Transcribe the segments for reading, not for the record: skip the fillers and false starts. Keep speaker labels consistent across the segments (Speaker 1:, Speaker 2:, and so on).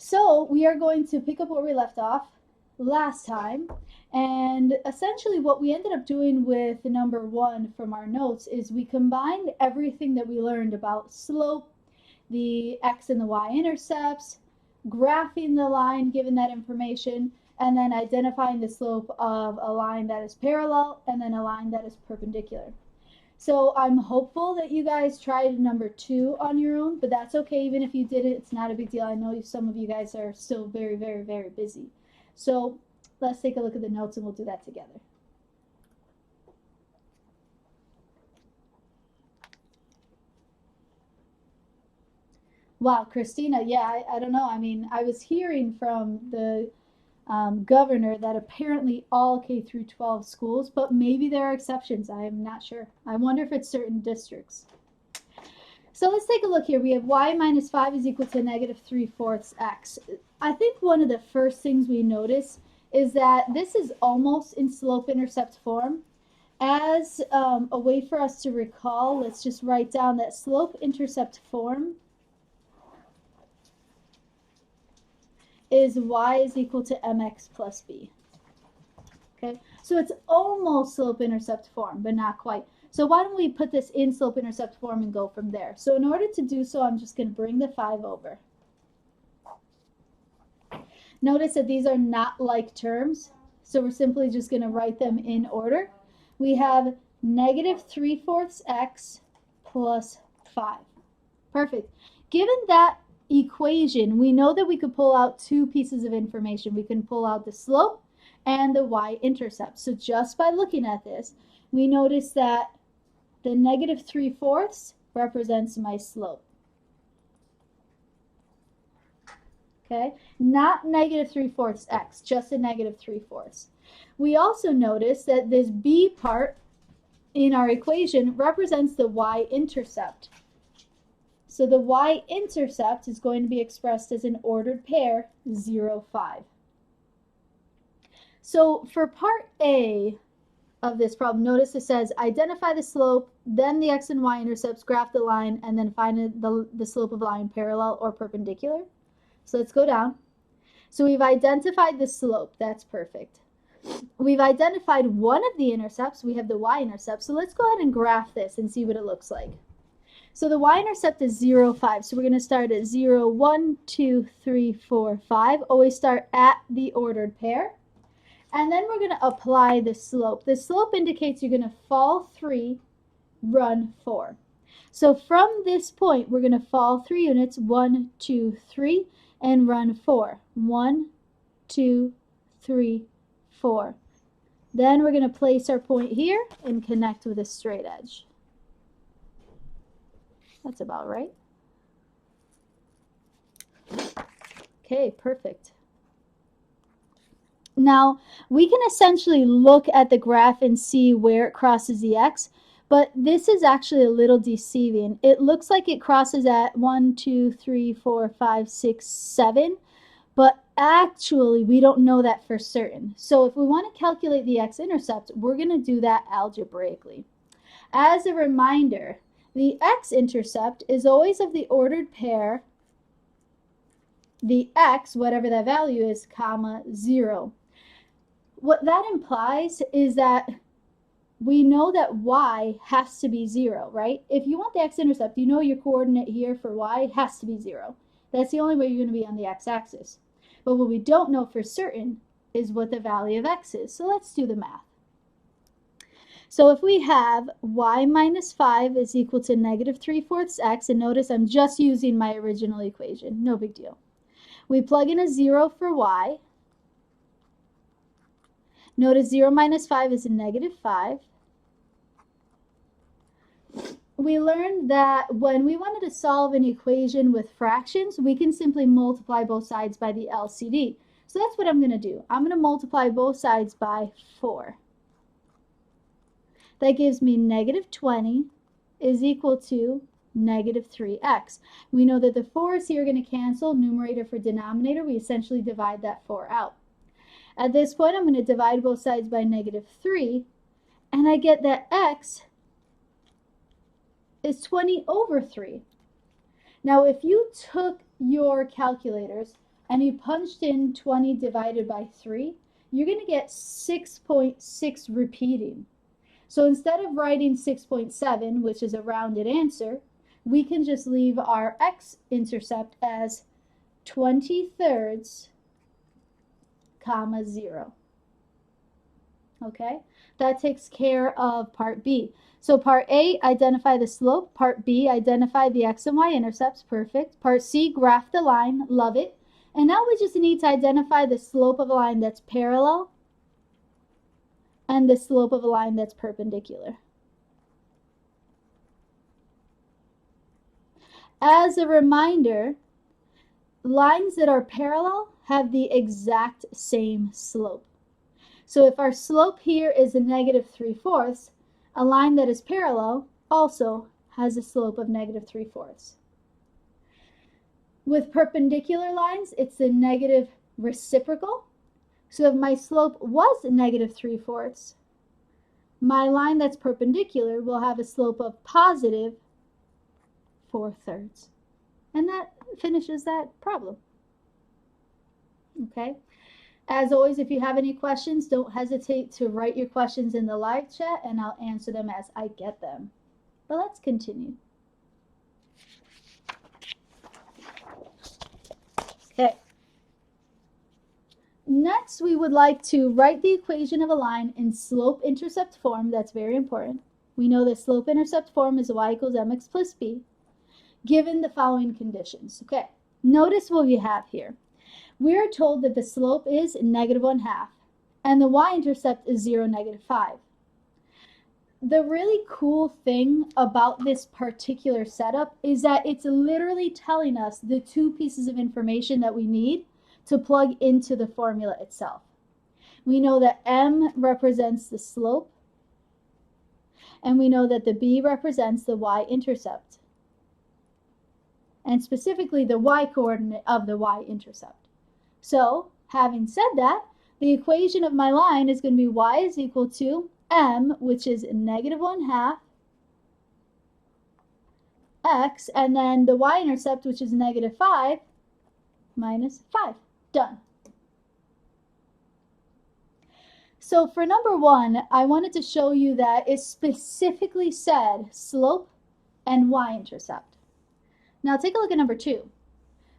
Speaker 1: So we are going to pick up where we left off last time. And essentially what we ended up doing with number 1 from our notes is we combined everything that we learned about slope, the x and the y intercepts, graphing the line given that information, and then identifying the slope of a line that is parallel and then a line that is perpendicular. So I'm hopeful that you guys tried number 2 on your own, but that's okay. Even if you did it, it's not a big deal. I know some of you guys are still very, very, very busy. So let's take a look at the notes and we'll do that together. Wow, Christina, yeah, I don't know. I mean, I was hearing from the governor that apparently all K through 12 schools, but maybe there are exceptions. I am not sure. I wonder if it's certain districts. So let's take a look here. We have y minus 5 is equal to negative 3/4 x. I think one of the first things we notice is that this is almost in slope-intercept form. As a way for us to recall, let's just write down that slope-intercept form is y is equal to mx plus b. Okay, so it's almost slope-intercept form, but not quite. So why don't we put this in slope-intercept form and go from there? So in order to do so, I'm just going to bring the 5 over. Notice that these are not like terms, so we're simply just going to write them in order. We have negative 3/4 x plus 5. Perfect. Given that equation, we know that we could pull out 2 pieces of information. We can pull out the slope and the y-intercept. So just by looking at this, we notice that the negative 3/4 represents my slope. Okay, not negative 3/4 x, just a negative 3/4. We also notice that this b part in our equation represents the y-intercept. So the y-intercept is going to be expressed as an ordered pair, 0, 5. So for part A of this problem, notice it says identify the slope, then the x and y intercepts, graph the line, and then find the slope of a line parallel or perpendicular. So let's go down. So we've identified the slope. That's perfect. We've identified one of the intercepts. We have the y-intercept. So let's go ahead and graph this and see what it looks like. So the y-intercept is 0, 5. So we're going to start at 0, 1, 2, 3, 4, 5. Always start at the ordered pair. And then we're going to apply the slope. The slope indicates you're going to fall 3, run 4. So from this point, we're going to fall 3 units, 1, 2, 3, and run 4. 1, 2, 3, 4. Then we're going to place our point here and connect with a straight edge. That's about right. Okay, perfect. Now, we can essentially look at the graph and see where it crosses the x, but this is actually a little deceiving. It looks like it crosses at 1, 2, 3, 4, 5, 6, 7, but actually we don't know that for certain. So if we want to calculate the x-intercept, we're going to do that algebraically. As a reminder, the x-intercept is always of the ordered pair, the x, whatever that value is, comma, 0. What that implies is that we know that y has to be 0, right? If you want the x-intercept, you know your coordinate here for y has to be 0. That's the only way you're going to be on the x-axis. But what we don't know for certain is what the value of x is. So let's do the math. So if we have y minus 5 is equal to negative 3/4 x, and notice I'm just using my original equation, no big deal. We plug in a 0 for y. Notice 0 minus 5 is a negative 5. We learned that when we wanted to solve an equation with fractions, we can simply multiply both sides by the LCD. So that's what I'm going to do. I'm going to multiply both sides by 4. That gives me negative 20 is equal to negative 3x. We know that the 4's here are going to cancel, numerator for denominator. We essentially divide that 4 out. At this point, I'm going to divide both sides by negative 3, and I get that x is 20 over 3. Now, if you took your calculators, and you punched in 20 divided by 3, you're going to get 6.6 repeating. So instead of writing 6.7, which is a rounded answer, we can just leave our x-intercept as 20 thirds, comma 0. Okay, that takes care of part B. So part A, identify the slope. Part B, identify the x and y intercepts. Perfect. Part C, graph the line. Love it. And now we just need to identify the slope of a line that's parallel and the slope of a line that's perpendicular. As a reminder, lines that are parallel have the exact same slope. So if our slope here is a -3/4, a line that is parallel also has a slope of -3/4. With perpendicular lines, it's the negative reciprocal. So if my slope was -3/4, my line that's perpendicular will have a slope of +4 thirds. And that finishes that problem. Okay. As always, if you have any questions, don't hesitate to write your questions in the live chat and I'll answer them as I get them. But let's continue. Okay. Next, we would like to write the equation of a line in slope-intercept form. That's very important. We know the slope-intercept form is y equals mx plus b, given the following conditions. Okay, notice what we have here. We are told that the slope is -1/2 and the y-intercept is 0, -5. The really cool thing about this particular setup is that it's literally telling us the two pieces of information that we need to plug into the formula itself. We know that m represents the slope, and we know that the b represents the y-intercept, and specifically the y-coordinate of the y-intercept. So, having said that, the equation of my line is going to be y is equal to m, which is -1/2, x, and then the y-intercept, which is -5, minus 5. Done. So for number 1, I wanted to show you that it specifically said slope and y-intercept. Now take a look at number 2.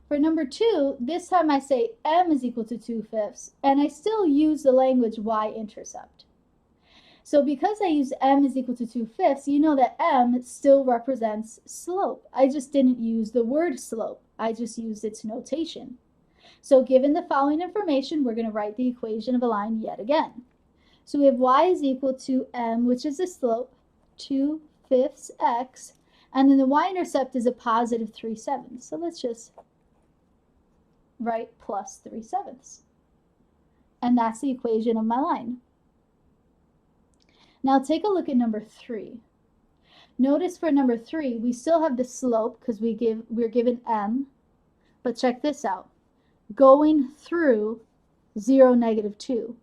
Speaker 1: For number 2, this time I say m is equal to 2/5, and I still use the language y-intercept. So because I use m is equal to 2/5, you know that m still represents slope. I just didn't use the word slope. I just used its notation. So given the following information, we're going to write the equation of a line yet again. So we have y is equal to m, which is the slope, 2/5 x, and then the y-intercept is a +3/7. So let's just write +3/7. And that's the equation of my line. Now take a look at number 3. Notice for number 3, we still have the slope because we're given m, but check this out. Going through 0, -2.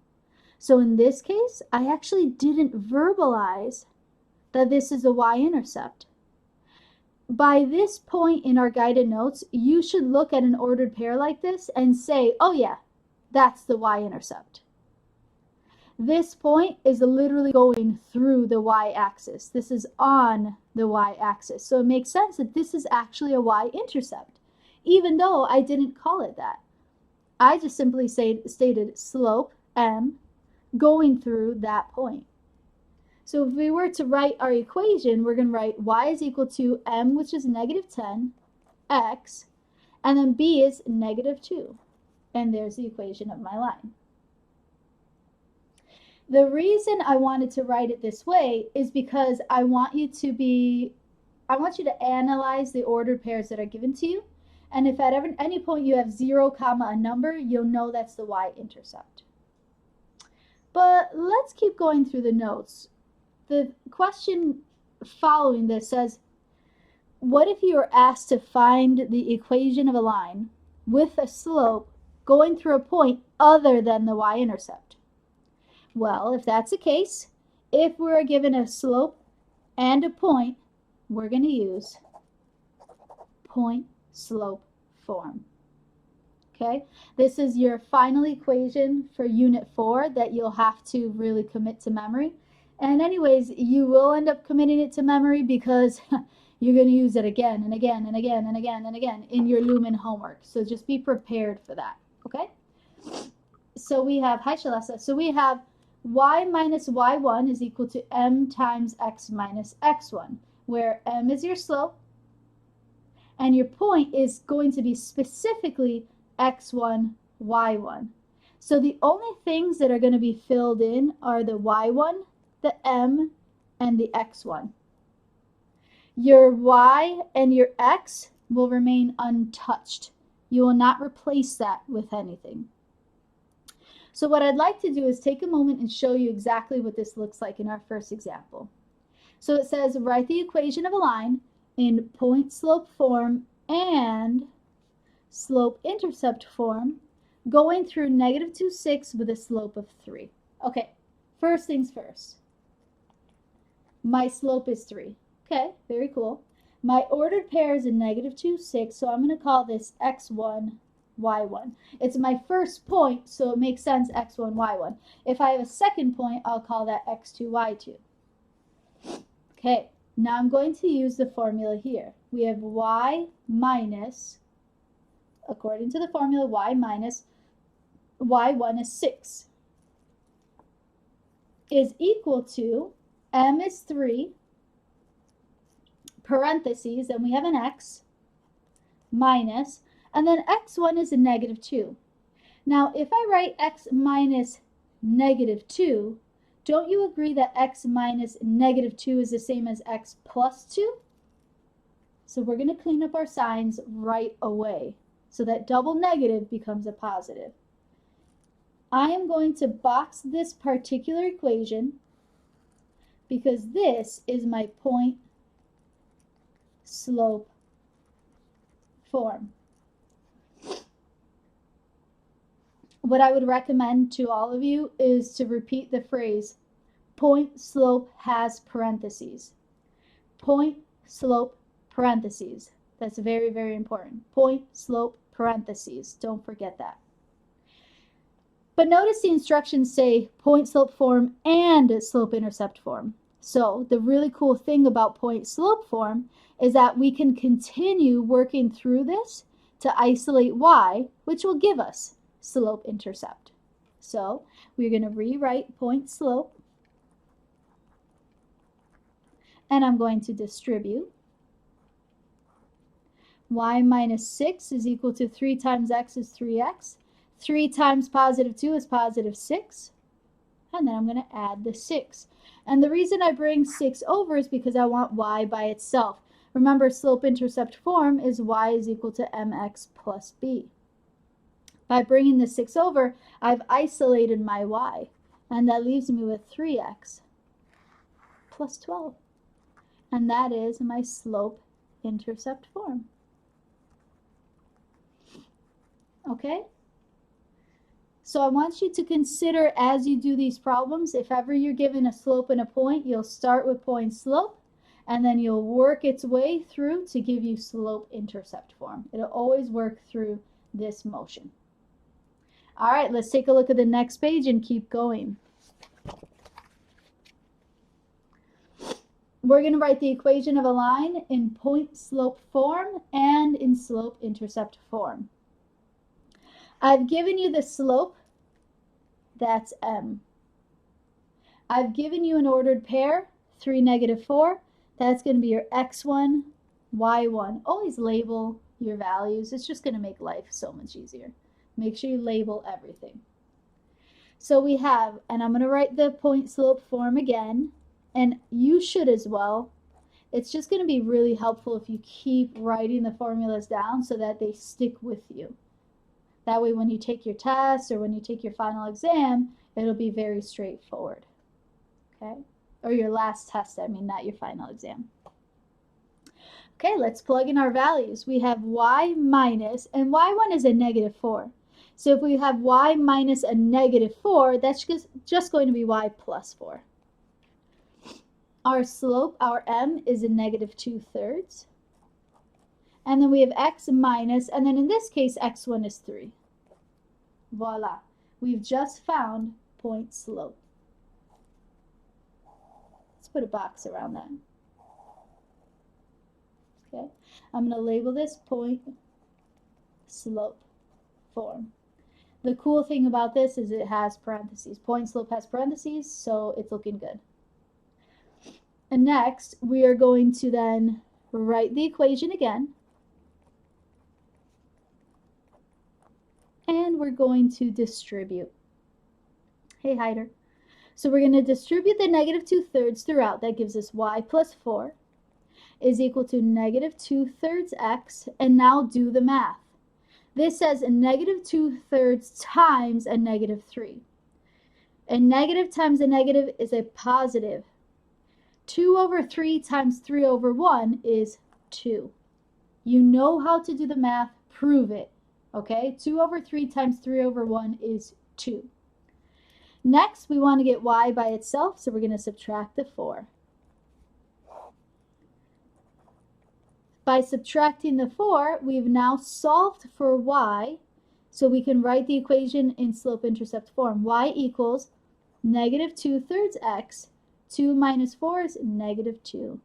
Speaker 1: So in this case, I actually didn't verbalize that this is a y-intercept. By this point in our guided notes, you should look at an ordered pair like this and say, oh yeah, that's the y-intercept. This point is literally going through the y-axis. This is on the y-axis. So it makes sense that this is actually a y-intercept, even though I didn't call it that. I just simply stated slope, m, going through that point. So if we were to write our equation, we're going to write y is equal to m, which is -10, x, and then b is -2. And there's the equation of my line. The reason I wanted to write it this way is because I want you to analyze the ordered pairs that are given to you. And if at any point you have 0, a number, you'll know that's the y-intercept. But let's keep going through the notes. The question following this says, what if you are asked to find the equation of a line with a slope going through a point other than the y-intercept? Well, if that's the case, if we're given a slope and a point, we're going to use point-slope form. Okay, this is your final equation for Unit 4 that you'll have to really commit to memory. And anyways, you will end up committing it to memory because you're going to use it again and again and again and again and again in your Lumen homework. So just be prepared for that, okay? So we have, hi Shalessa, so we have y minus y1 is equal to m times x minus x1, where m is your slope, and your point is going to be specifically x1, y1. So the only things that are going to be filled in are the y1, the m, and the x1. Your y and your x will remain untouched. You will not replace that with anything. So what I'd like to do is take a moment and show you exactly what this looks like in our first example. So it says write the equation of a line in point-slope form and slope-intercept form going through -2, 6 with a slope of 3. Okay, first things first. My slope is 3. Okay, very cool. My ordered pair is a -2, 6, so I'm going to call this x1, y1. It's my first point, so it makes sense x1, y1. If I have a second point, I'll call that x2, y2. Okay, now I'm going to use the formula here. We have y minus, according to the formula, y minus y1 is 6, is equal to m is 3, parentheses, and we have an x, minus, and then x1 is a -2. Now, if I write x minus -2, don't you agree that x minus -2 is the same as x plus 2? So we're going to clean up our signs right away so that double negative becomes a positive. I am going to box this particular equation because this is my point slope form. What I would recommend to all of you is to repeat the phrase point slope has parentheses. Point slope parentheses. That's very, very important. Point slope parentheses. Don't forget that. But notice the instructions say point slope form and slope intercept form. So the really cool thing about point slope form is that we can continue working through this to isolate y, which will give us slope intercept. So we're going to rewrite point slope, and I'm going to distribute. Y minus 6 is equal to 3 times x is 3x. 3 times +2 is +6. And then I'm going to add the 6. And the reason I bring 6 over is because I want y by itself. Remember, slope-intercept form is y is equal to mx plus b. By bringing the 6 over, I've isolated my y. And that leaves me with 3x plus 12. And that is my slope-intercept form. Okay? So I want you to consider as you do these problems, if ever you're given a slope and a point, you'll start with point slope, and then you'll work its way through to give you slope-intercept form. It'll always work through this motion. All right, let's take a look at the next page and keep going. We're going to write the equation of a line in point-slope form and in slope-intercept form. I've given you the slope, that's m. I've given you an ordered pair, 3, -4. That's going to be your x1, y1. Always label your values. It's just going to make life so much easier. Make sure you label everything. So we have, and I'm going to write the point slope form again, and you should as well. It's just going to be really helpful if you keep writing the formulas down so that they stick with you. That way when you take your test or when you take your final exam, it'll be very straightforward. Okay? Or your last test, I mean, not your final exam. Okay, let's plug in our values. We have y minus, and y1 is a -4. So if we have y minus a -4, that's just going to be y plus 4. Our slope, our m, is a -2/3. And then we have x minus, and then in this case, x1 is 3. Voila. We've just found point slope. Let's put a box around that. Okay, I'm going to label this point slope form. The cool thing about this is it has parentheses. Point slope has parentheses, so it's looking good. And next, we are going to then write the equation again. And we're going to distribute. Hey, Hyder. So we're going to distribute the negative 2/3 throughout. That gives us y plus 4 is equal to negative 2/3 x. And now do the math. This says a negative 2/3 times a negative 3. A negative times a negative is a positive. 2/3 times 3/1 is 2. You know how to do the math. Prove it. Okay? 2/3 times 3/1 is 2. Next, we want to get y by itself, so we're going to subtract the 4. By subtracting the 4, we've now solved for y, so we can write the equation in slope-intercept form. Y equals negative 2/3 x. 2 minus 4 is negative 2.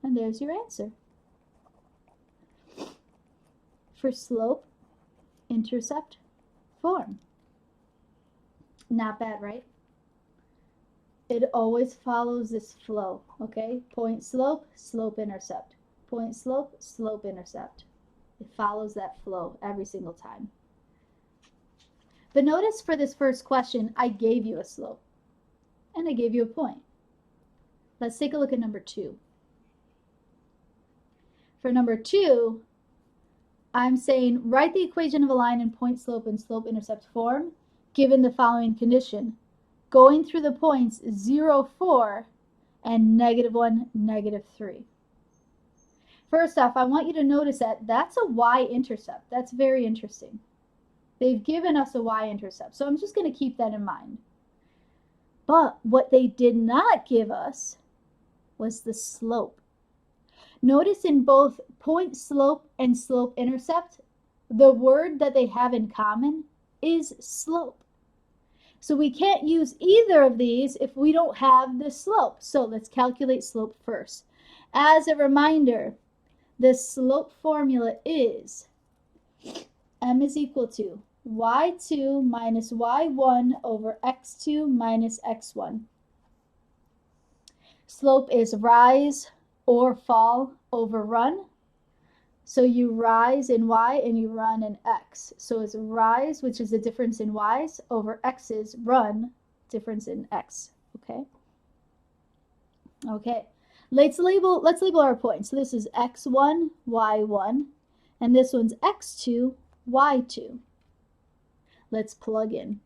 Speaker 1: And there's your answer for slope-intercept form. Not bad, right? It always follows this flow, okay? Point slope, slope intercept. Point slope, slope intercept. It follows that flow every single time. But notice for this first question, I gave you a slope. And I gave you a point. Let's take a look at number 2. For number 2, I'm saying write the equation of a line in point slope and slope intercept form given the following condition. Going through the points 0, 4 and -1, -3. First off, I want you to notice that that's a y-intercept. That's very interesting. They've given us a y-intercept, so I'm just going to keep that in mind. But what they did not give us was the slope. Notice in both point slope and slope intercept, the word that they have in common is slope. So we can't use either of these if we don't have the slope. So let's calculate slope first. As a reminder, the slope formula is m is equal to y2 minus y1 over x2 minus x1. Slope is rise or fall over run. So you rise in y and you run in x. So it's rise, which is the difference in y's, over x's, run, difference in x. Okay? Okay. Let's label our points. So this is x1, y1, and this one's x2, y2. Let's plug in.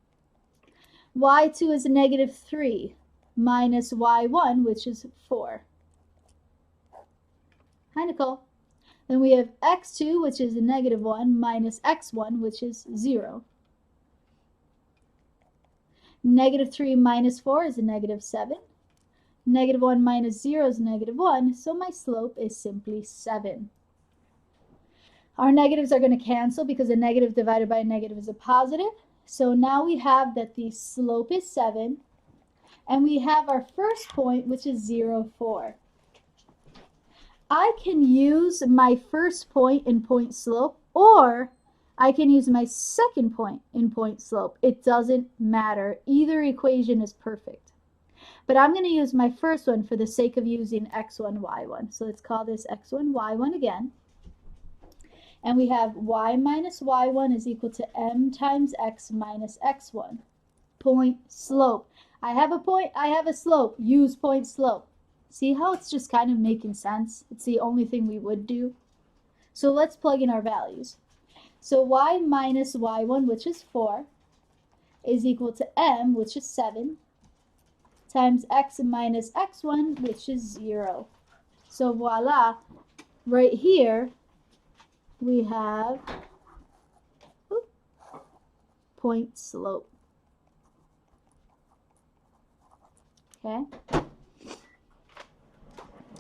Speaker 1: y2 is a -3 minus y1, which is 4. Hi, Nicole. Then we have x2, which is a -1, minus x1, which is 0. -3 minus 4 is a -7. -1 minus 0 is -1, so my slope is simply 7. Our negatives are going to cancel because a negative divided by a negative is a positive. So now we have that the slope is 7, and we have our first point, which is 0, 4. I can use my first point in point slope, or I can use my second point in point slope. It doesn't matter. Either equation is perfect. But I'm going to use my first one for the sake of using x1, y1. So let's call this x1, y1 again. And we have y minus y1 is equal to m times x minus x1. Point slope. I have a point, I have a slope. Use point slope. See how it's just kind of making sense? It's the only thing we would do. So let's plug in our values. So y minus y1, which is 4, is equal to m, which is 7, times x minus x1, which is 0. So voila, right here we have point slope. Okay?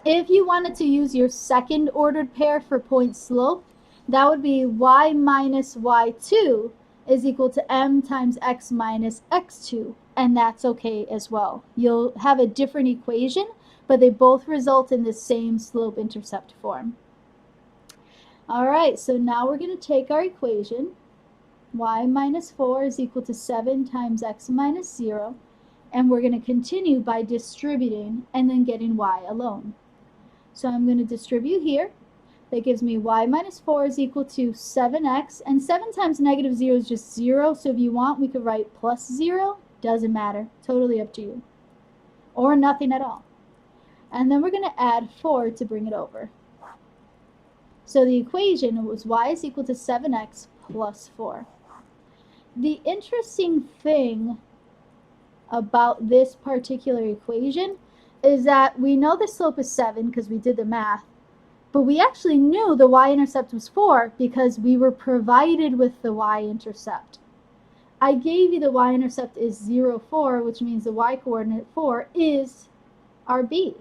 Speaker 1: If you wanted to use your second ordered pair for point slope, that would be y minus y2 is equal to m times x minus x2, and that's okay as well. You'll have a different equation, but they both result in the same slope-intercept form. All right, so now we're going to take our equation. Y minus 4 is equal to 7 times x minus 0, and we're going to continue by distributing and then getting y alone. So I'm going to distribute here. That gives me y minus 4 is equal to 7x, and 7 times negative 0 is just 0, so if you want, we could write plus 0. Doesn't matter. Totally up to you. Or nothing at all. And then we're going to add 4 to bring it over. So the equation was y is equal to 7x plus 4. The interesting thing about this particular equation is that we know the slope is 7 because we did the math, but we actually knew the y-intercept was 4 because we were provided with the y-intercept. I gave you the y-intercept is 0, 4, which means the y-coordinate 4 is our b.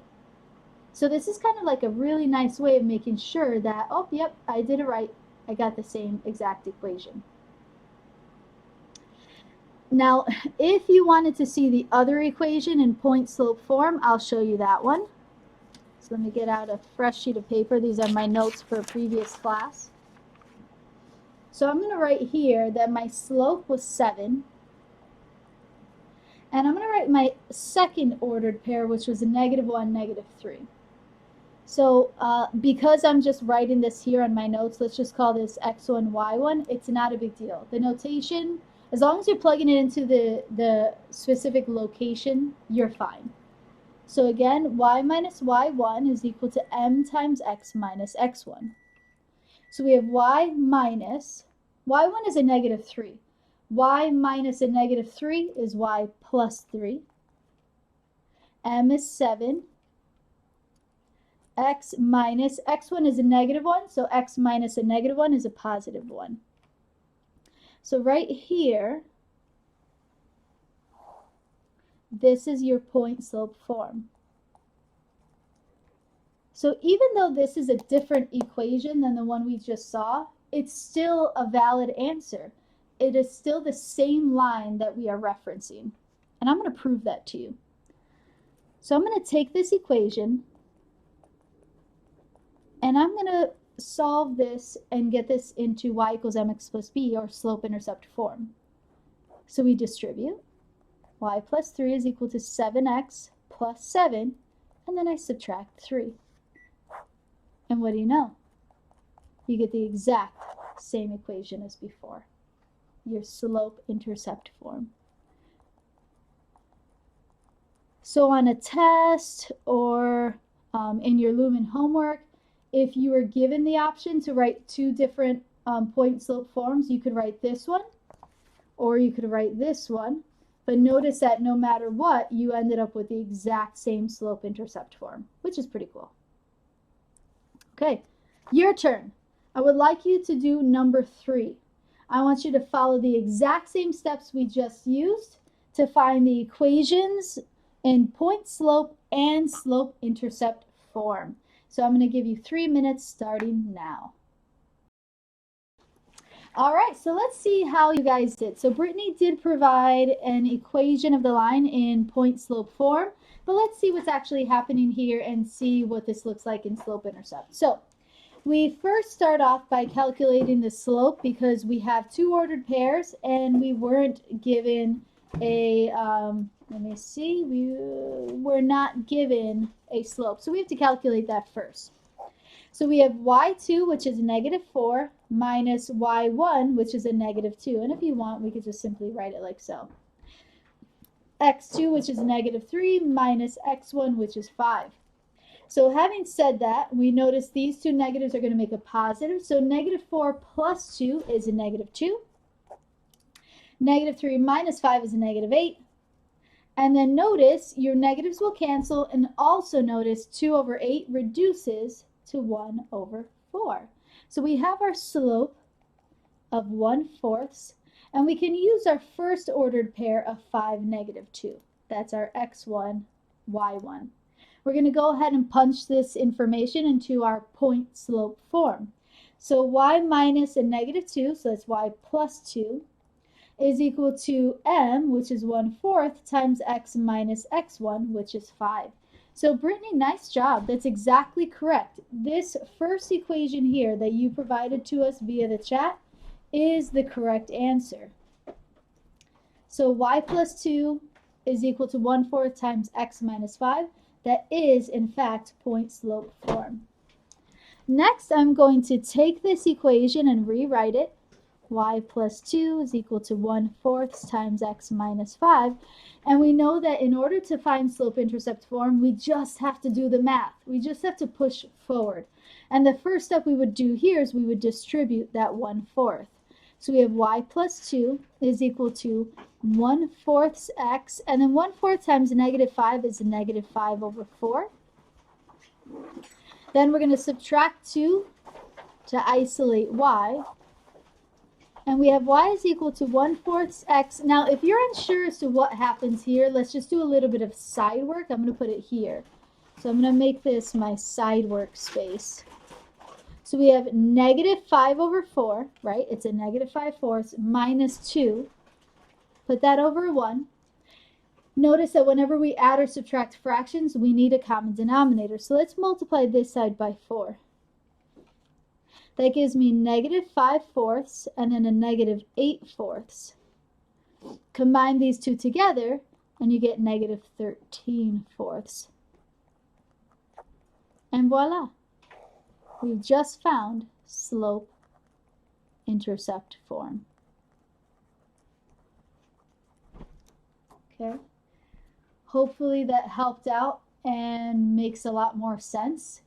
Speaker 1: So this is kind of like a really nice way of making sure that, oh, yep, I did it right. I got the same exact equation. Now, if you wanted to see the other equation in point-slope form, I'll show you that one. So let me get out a fresh sheet of paper. These are my notes for a previous class. So I'm going to write here that my slope was 7. And I'm going to write my second ordered pair, which was a -1, -3. So because I'm just writing this here on my notes, let's just call this x1, y1. It's not a big deal. The notation, as long as you're plugging it into the specific location, you're fine. So again, y minus y1 is equal to m times x minus x1. So we have y minus, y1 is a -3. Y minus a -3 is y plus 3. M is 7. X minus, x1 is a -1, so x minus a -1 is a +1. So right here, this is your point-slope form. So even though this is a different equation than the one we just saw, it's still a valid answer. It is still the same line that we are referencing. And I'm going to prove that to you. So I'm going to take this equation, and I'm going to solve this and get this into y equals mx plus b, or slope-intercept form. So we distribute. Y plus 3 is equal to 7x plus 7, and then I subtract 3. And what do you know? You get the exact same equation as before, your slope-intercept form. So on a test or in your Lumen homework, if you were given the option to write two different point-slope forms, you could write this one, or you could write this one. But notice that no matter what, you ended up with the exact same slope-intercept form, which is pretty cool. Okay, your turn. I would like you to do number 3. I want you to follow the exact same steps we just used to find the equations in point-slope and slope-intercept form. So I'm going to give you 3 minutes starting now. All right, so let's see how you guys did. So Brittany did provide an equation of the line in point-slope form, but let's see what's actually happening here and see what this looks like in slope-intercept. So we first start off by calculating the slope because we have two ordered pairs and we weren't given a, let me see, we were not given a slope. So we have to calculate that first. So we have y2, which is -4, minus y1, which is a -2. And if you want, we could just simply write it like so. x2, which is -3, minus x1, which is 5. So having said that, we notice these two negatives are going to make a positive. So -4 plus 2 is a -2. -3 minus 5 is a -8. And then notice your negatives will cancel, and also notice 2 over 8 reduces to 1 over 4. So we have our slope of 1/4, and we can use our first ordered pair of 5, -2. That's our x1, y1. We're going to go ahead and punch this information into our point slope form. So y minus a -2, so that's y plus 2, is equal to m, which is 1/4, times x minus x1, which is 5. So Brittany, nice job. That's exactly correct. This first equation here that you provided to us via the chat is the correct answer. So y plus 2 is equal to 1/4 times x minus 5. That is, in fact, point-slope form. Next, I'm going to take this equation and rewrite it. Y plus 2 is equal to 1/4 times x minus 5. And we know that in order to find slope-intercept form, we just have to do the math. We just have to push forward. And the first step we would do here is we would distribute that 1/4. So we have y plus 2 is equal to 1/4 x, and then 1/4 times -5 is -5/4. Then we're going to subtract 2 to isolate y. And we have y is equal to 1/4 x. Now, if you're unsure as to what happens here, let's just do a little bit of side work. I'm going to put it here. So I'm going to make this my side work space. So we have -5/4, right? It's a -5/4 minus 2. Put that over 1. Notice that whenever we add or subtract fractions, we need a common denominator. So let's multiply this side by 4. That gives me -5/4 and then a -8/4. Combine these two together and you get -13/4. And voila, we've just found slope-intercept form. Okay, hopefully that helped out and makes a lot more sense.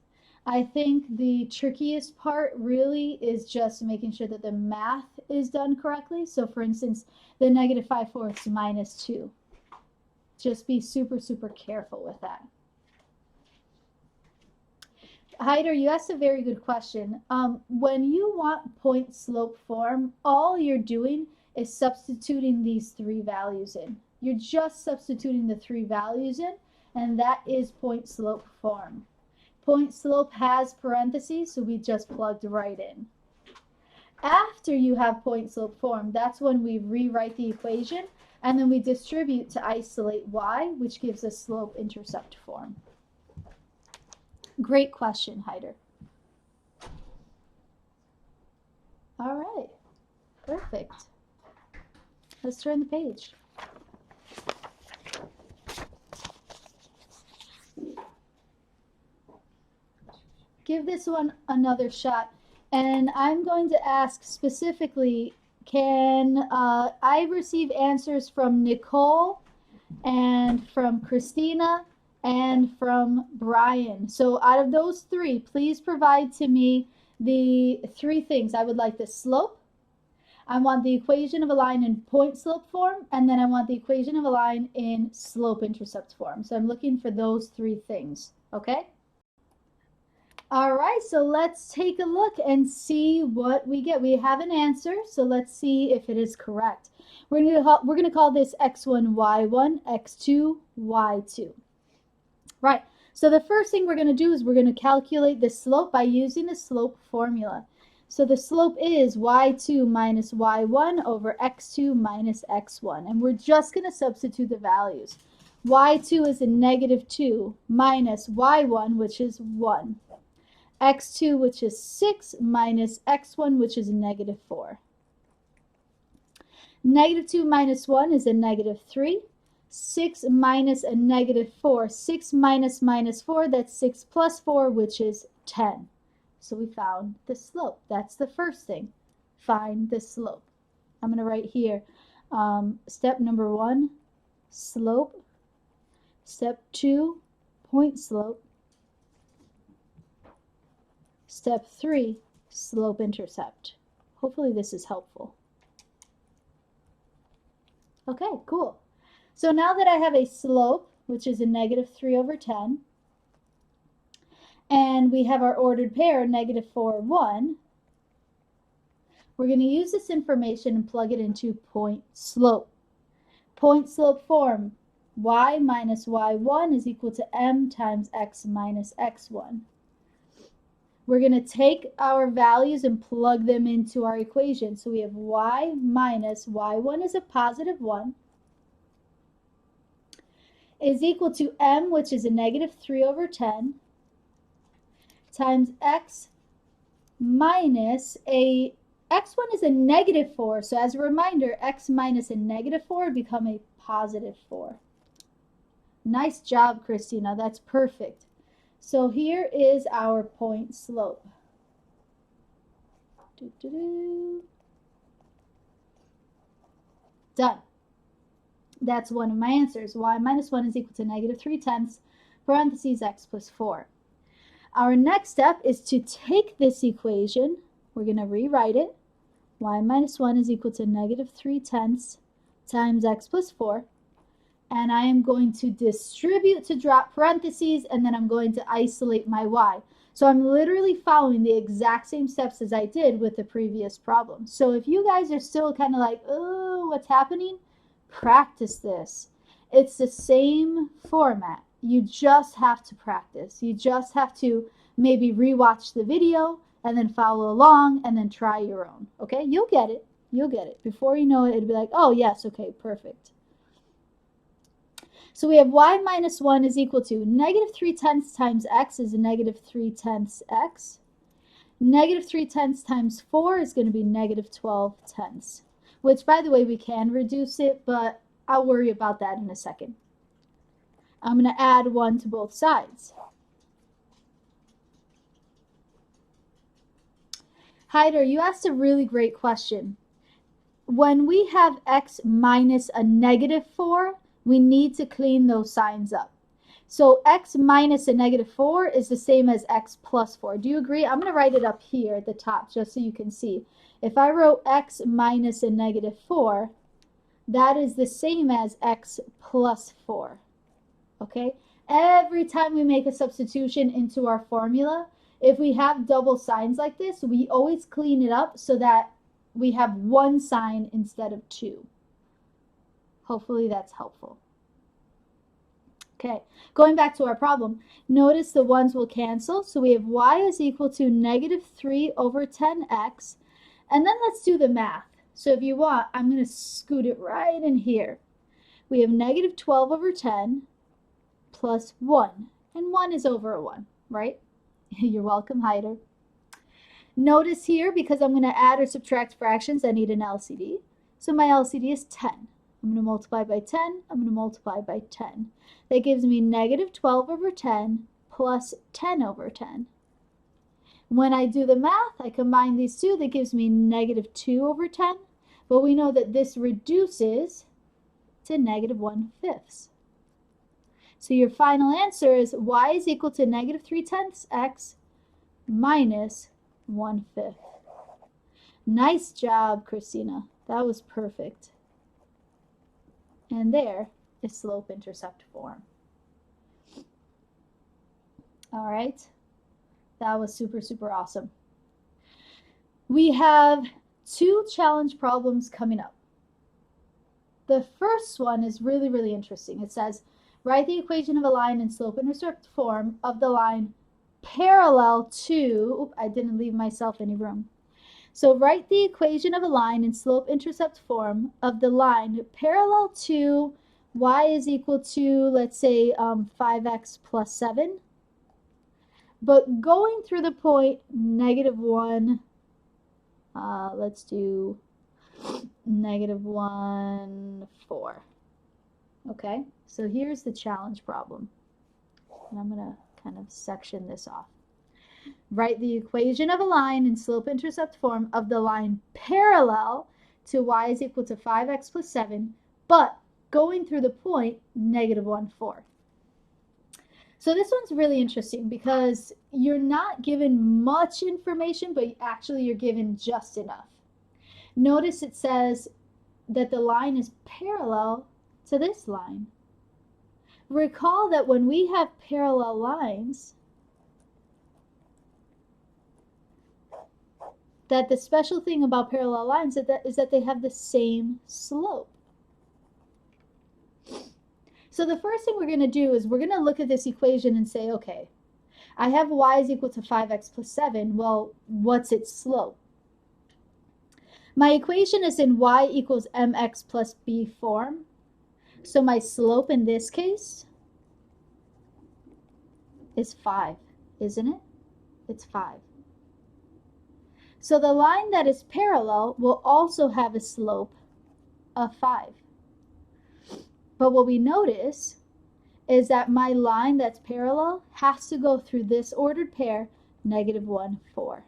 Speaker 1: I think the trickiest part really is just making sure that the math is done correctly. So for instance, the -5/4 minus 2. Just be super, super careful with that. Hyder, you asked a very good question. When you want point slope form, all you're doing is substituting these 3 values in. You're just substituting the 3 values in, and that is point slope form. Point slope has parentheses, so we just plugged right in. After you have point slope form, that's when we rewrite the equation, and then we distribute to isolate y, which gives us slope-intercept form. Great question, Hyder. All right, perfect. Let's turn the page. Give this one another shot, and I'm going to ask specifically, can I receive answers from Nicole and from Christina and from Brian? So out of those 3, please provide to me the 3 things. I would like the slope, I want the equation of a line in point slope form, and then I want the equation of a line in slope-intercept form. So I'm looking for those 3 things, okay? All right, so let's take a look and see what we get. We have an answer, so let's see if it is correct. We're going to call this x1, y1, x2, y2. Right, so the first thing we're going to do is we're going to calculate the slope by using the slope formula. So the slope is y2 minus y1 over x2 minus x1, and we're just going to substitute the values. y2 is a -2 minus y1, which is 1. x2, which is 6, minus x1, which is -4. -2 minus 1 is a -3. 6 minus a -4. 6 minus -4, that's 6 plus 4, which is 10. So we found the slope. That's the first thing. Find the slope. I'm going to write here, step number 1, slope. Step 2, point slope. Step 3, slope-intercept. Hopefully this is helpful. Okay, cool. So now that I have a slope, which is a -3/10, and we have our ordered pair, -4, 1, we're going to use this information and plug it into point slope. Point slope form, y minus y1 is equal to m times x minus x1. we're going to take our values and plug them into our equation. So we have y minus y1 is a positive 1 is equal to m, which is a negative 3 over 10, times x minus a x1 is a negative 4. So as a reminder, x minus a negative 4 would become a positive 4. Nice job, Christina. That's perfect. So here is our point slope. Done. That's one of my answers. Y minus 1 is equal to negative 3/10 parentheses x plus 4. Our next step is to take this equation. We're going to rewrite it. Y minus 1 is equal to negative 3/10 times x plus 4. And I am going to distribute to drop parentheses, and then I'm going to isolate my y. So I'm literally following the exact same steps as I did with the previous problem. So if you guys are still kind of like, oh, what's happening? Practice this. It's the same format. You just have to practice. You just have to maybe rewatch the video and then follow along and then try your own. Okay? You'll get it. You'll get it. Before you know it, it'll be like, oh, yes, okay, perfect. So we have y minus 1 is equal to negative 3/10 times x is negative 3/10 x. Negative 3/10 times 4 is going to be negative 12/10, which, by the way, we can reduce it, but I'll worry about that in a second. I'm going to add 1 to both sides. Hyder, you asked a really great question. When we have x minus a negative 4, we need to clean those signs up. So x minus a negative 4 is the same as x plus 4. Do you agree? I'm going to write it up here at the top just so you can see. If I wrote x minus a negative 4, that is the same as x plus 4. Okay? Every time we make a substitution into our formula, if we have double signs like this, we always clean it up so that we have one sign instead of two. Hopefully that's helpful. Okay, going back to our problem, notice the ones will cancel. So we have y is equal to negative 3 over 10x. And then let's do the math. So if you want, I'm going to scoot it right in here. We have negative 12 over 10 plus 1. And 1 is over a 1, right? You're welcome, Hyder. Notice here, because I'm going to add or subtract fractions, I need an LCD. So my LCD is 10. I'm going to multiply by 10. I'm going to multiply by 10. That gives me negative 12 over 10 plus 10 over 10. When I do the math, I combine these two. That gives me negative 2 over 10. But we know that this reduces to negative 1/5. So your final answer is y is equal to negative 3/10 x minus 1/5. Nice job, Christina. That was perfect. And there is slope-intercept form. All right. That was super, super awesome. We have 2 challenge problems coming up. The first one is really, really interesting. It says, write the equation of a line in slope-intercept form of the line parallel to, I didn't leave myself any room. So write the equation of a line in slope-intercept form of the line parallel to y is equal to, let's say, 5x plus 7. But going through the point negative 1, let's do negative 1, 4. Okay, so here's the challenge problem. And I'm going to kind of section this off. Write the equation of a line in slope-intercept form of the line parallel to y is equal to 5x plus 7, but going through the point negative 1, 4. So this one's really interesting because you're not given much information, but actually you're given just enough. Notice it says that the line is parallel to this line. Recall that when we have parallel lines, that the special thing about parallel lines is that they have the same slope. So the first thing we're going to do is we're going to look at this equation and say, okay, I have y is equal to 5x plus 7. Well, what's its slope? My equation is in y equals mx plus b form. So my slope in this case is 5, isn't it? It's 5. So the line that is parallel will also have a slope of 5. But what we notice is that my line that's parallel has to go through this ordered pair, -1, 4.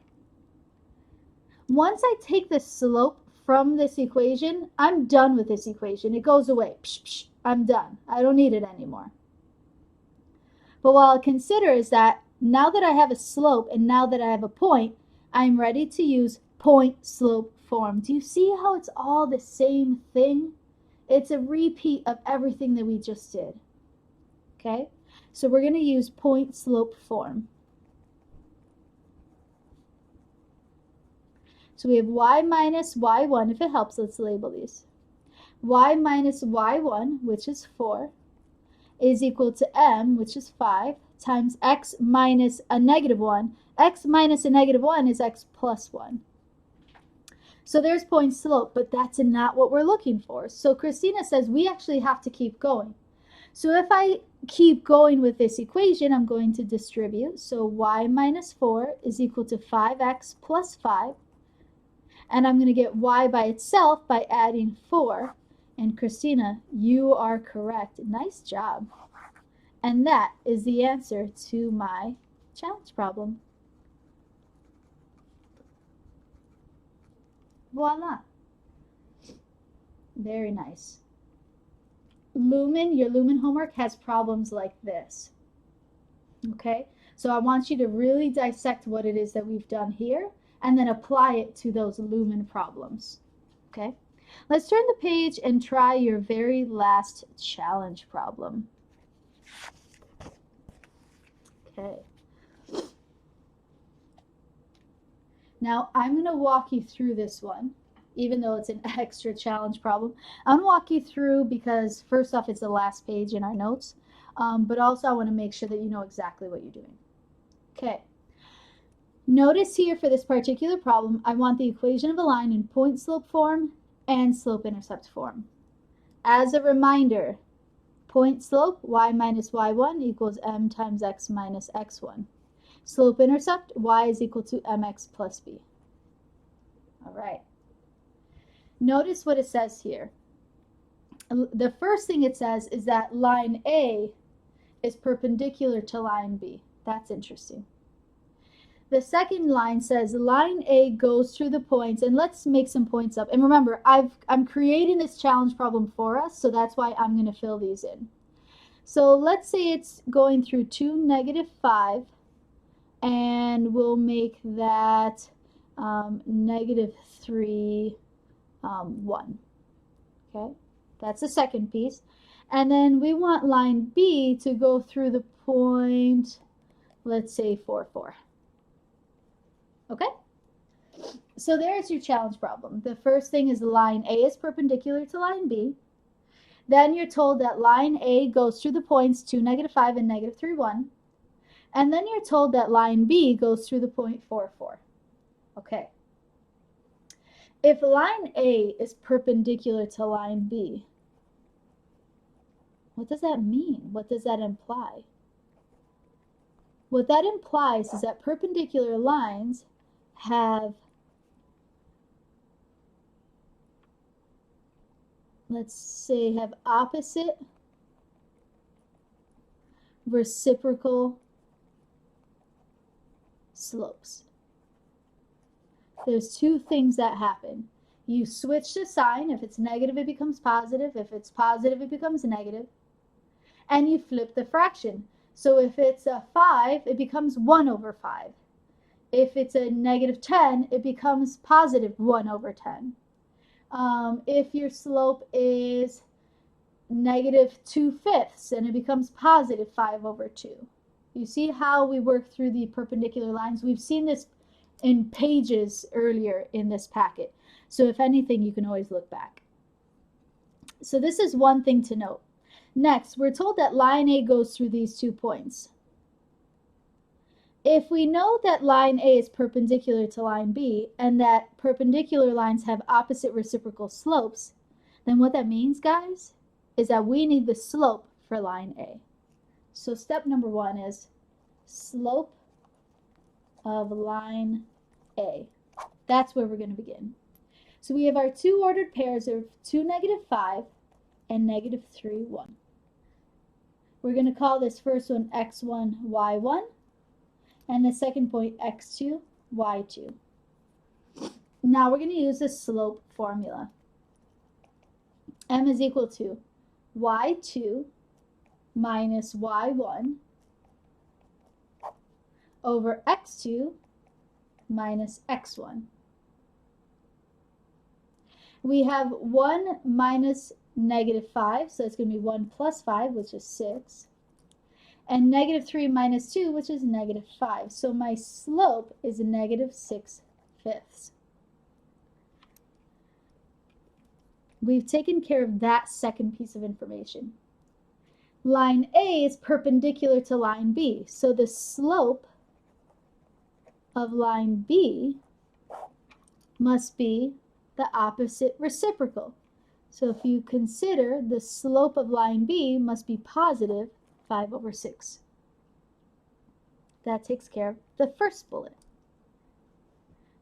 Speaker 1: Once I take the slope from this equation, I'm done with this equation. It goes away. Psh, psh, I'm done. I don't need it anymore. But what I'll consider is that now that I have a slope and now that I have a point, I'm ready to use point-slope form. Do you see how it's all the same thing? It's a repeat of everything that we just did. Okay? So we're going to use point-slope form. So we have y minus y1. If it helps, let's label these. Y minus y1, which is 4, is equal to m, which is 5, times x minus a -1. X minus a -1 is x plus 1. So there's point slope, but that's not what we're looking for. So Christina says we actually have to keep going. So if I keep going with this equation, I'm going to distribute. So y minus 4 is equal to 5x plus 5. And I'm going to get y by itself by adding 4. And Christina, you are correct. Nice job. And that is the answer to my challenge problem. Voila. Very nice. Lumen, your Lumen homework has problems like this. Okay? So I want you to really dissect what it is that we've done here and then apply it to those Lumen problems. Okay? Let's turn the page and try your very last challenge problem. Okay. Now, I'm going to walk you through this one, even though it's an extra challenge problem. I'm going to walk you through because, first off, it's the last page in our notes, but also I want to make sure that you know exactly what you're doing. Okay. Notice here for this particular problem, I want the equation of a line in point-slope form and slope-intercept form. As a reminder, point-slope, y minus y1 equals m times x minus x1. Slope-intercept, y is equal to mx plus b. All right. Notice what it says here. The first thing it says is that line A is perpendicular to line B. That's interesting. The second line says line A goes through the points, and let's make some points up. And remember, I'm creating this challenge problem for us, so that's why I'm going to fill these in. So let's say it's going through 2, -5, and we'll make that -3, 1. Okay, that's the second piece. And then we want line B to go through the point, let's say 4, 4. Okay? So there's your challenge problem. The first thing is line A is perpendicular to line B. Then you're told that line A goes through the points 2, -5 and -3, 1. And then you're told that line B goes through the point 4, 4. Okay. If line A is perpendicular to line B, what does that mean? What does that imply? What that implies is that perpendicular lines have, let's say, have opposite reciprocal slopes. There's two things that happen. You switch the sign. If it's negative, it becomes positive. If it's positive, it becomes negative. And you flip the fraction. So if it's a 5, it becomes 1 over 5. If it's a -10, it becomes positive 1 over 10. If your slope is -2/5, then it becomes positive 5 over 2. You see how we work through the perpendicular lines? We've seen this in pages earlier in this packet. So if anything, you can always look back. So this is one thing to note. Next, we're told that line A goes through these 2 points. If we know that line A is perpendicular to line B and that perpendicular lines have opposite reciprocal slopes, then what that means, guys, is that we need the slope for line A. So step number 1 is slope of line A. That's where we're going to begin. So we have our two ordered pairs of 2, -5 and -3, 1. We're going to call this first one x1, y1, and the second point x2, y2. Now we're going to use the slope formula. M is equal to y2 minus y1 over x2 minus x1. We have 1 minus -5, so it's going to be 1 plus 5, which is 6. And -3 minus 2, which is -5. So my slope is -6/5. We've taken care of that second piece of information. Line A is perpendicular to line B, so the slope of line B must be the opposite reciprocal. So if you consider the slope of line B must be positive 5/6. That takes care of the first bullet.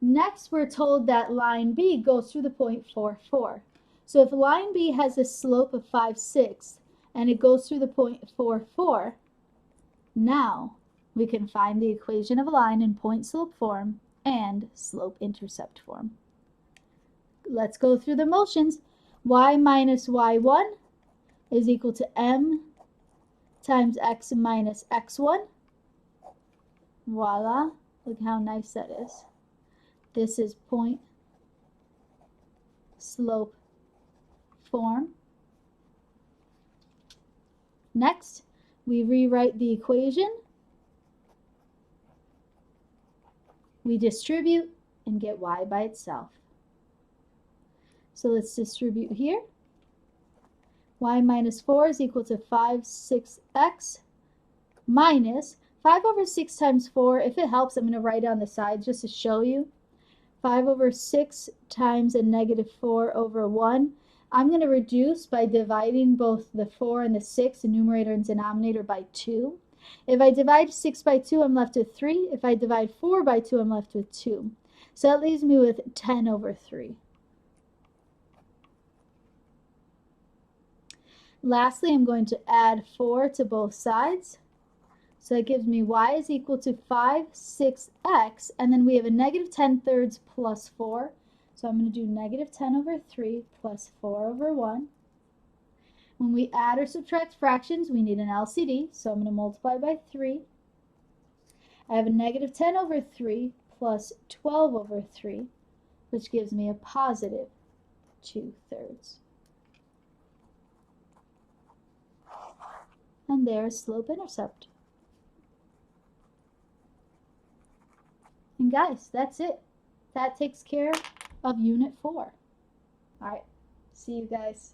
Speaker 1: Next, we're told that line B goes through the point 4, 4. So if line B has a slope of 5, 6, and it goes through the point 4, 4, now we can find the equation of a line in point-slope form and slope-intercept form. Let's go through the motions. Y minus y1 is equal to m times x minus x1. Voila, look how nice that is. This is point slope form. Next, we rewrite the equation. We distribute and get y by itself. So let's distribute here. Y minus 4 is equal to 5, 6x minus 5/6 times 4. If it helps, I'm going to write it on the side just to show you. 5/6 times a -4/1. I'm going to reduce by dividing both the 4 and the 6, the numerator and denominator, by 2. If I divide 6 by 2, I'm left with 3. If I divide 4 by 2, I'm left with 2. So that leaves me with 10/3. Lastly, I'm going to add 4 to both sides. So that gives me y is equal to 5, 6x, and then we have a -10/3 plus 4. So I'm going to do -10/3 plus 4/1. When we add or subtract fractions, we need an LCD, so I'm going to multiply by 3. I have a -10/3 plus 12/3, which gives me a positive 2/3. And there's slope-intercept. And guys, that's it. That takes care of Unit 4. All right, see you guys.